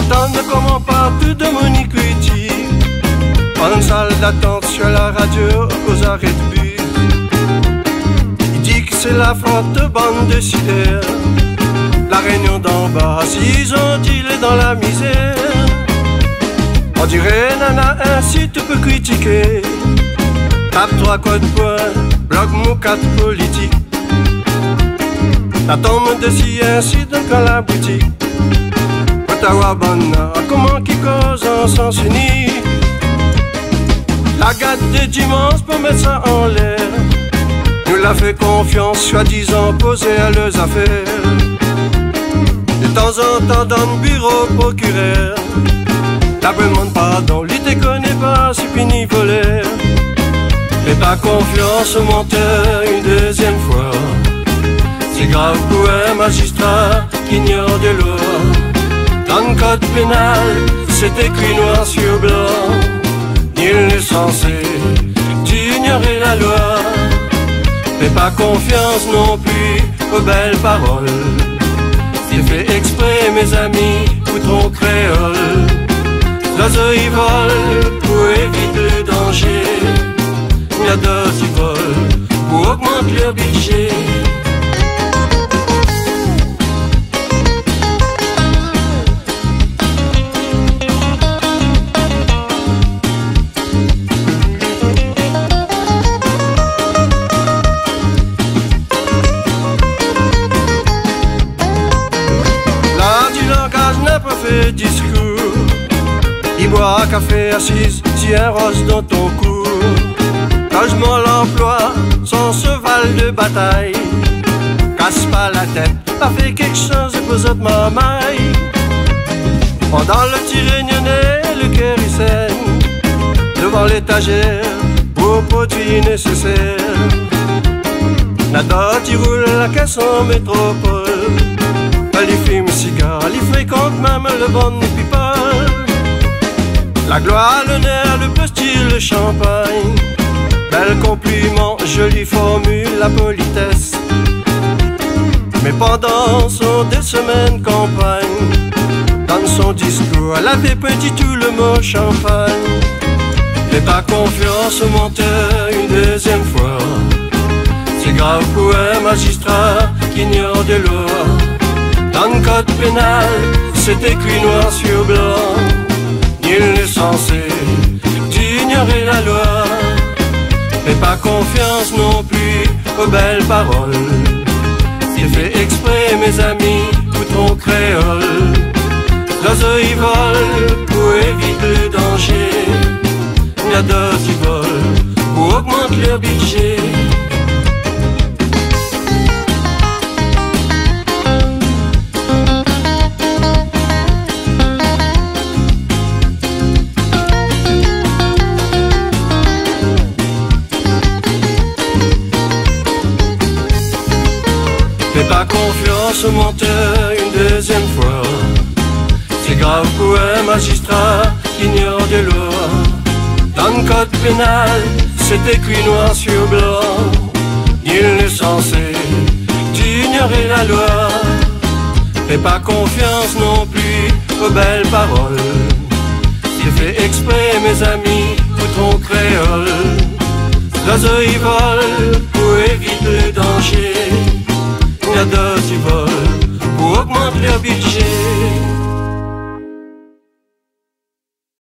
Entendre comment partout de Monique Luigi, en salle d'attente sur la radio aux arrêts de bus. Il dit que c'est la forte bande de sidères, la réunion d'en bas, s'ils ont dealé dans la misère. On dirait nana, ainsi tu peux critiquer. Tape 3 codes points, bloc moucate politique. La tombe de si ainsi dans la boutique. Ottawa Banna, comment qui cause en sens unique. La gâte de dimanche pour mettre ça en l'air. Nous l'a fait confiance, soi-disant posée à leurs affaires. De temps en temps dans le bureau procureur, la demande pardon, lui te connaît pas, c'est fini volaire. Fais pas confiance au menteur une deuxième fois. C'est grave pour un magistrat qui ignore de loi. Dans le code pénal, c'est écrit noir sur blanc. Nul n'est censé d'ignorer la loi. Fais pas confiance non plus aux belles paroles. C'est fait exprès mes amis, ou ton créole. L'oiseau il vole pour éviter le danger. La dose il vole pour augmenter leur budget. Fait discours, il boit un café assise, tient rose dans ton cou. Logement, l'emploi, son cheval de bataille. Casse pas la tête, pas fait quelque chose pour autres mamailles. Pendant le petit réunionnais, le cœur il saigne devant l'étagère, aux produits nécessaires. La dot il roule la caisse en métropole. Il fume cigare, il fréquente même le bon people. La gloire, l'honneur, le prestige, le champagne. Bel compliment, jolie formule, la politesse. Mais pendant son des semaines campagne, dans son discours, elle avait pas dit tout le mot champagne. Fais pas confiance au menteur une deuxième fois. C'est grave pour un magistrat qui ignore de loi. Dans le code pénal, c'est écrit noir sur blanc. Nul n'est censé d'ignorer la loi. Fais pas confiance non plus aux belles paroles. C'est fait exprès mes amis, ou ton créole. L'oiseau il vole pour éviter le danger. La dose il vole pour augmenter leur budget. Fais pas confiance au menteur une deuxième fois. C'est grave pour un magistrat qui ignore de loi. Dans le code pénal, c'est écrit noir sur blanc. Nul n'est censé d'ignorer la loi. Fais pas confiance non plus aux belles paroles. C'est fait exprès mes amis, ou ton créole. L'oiseau il vole pour éviter le danger. La dose il vole pour augmenter leur budget.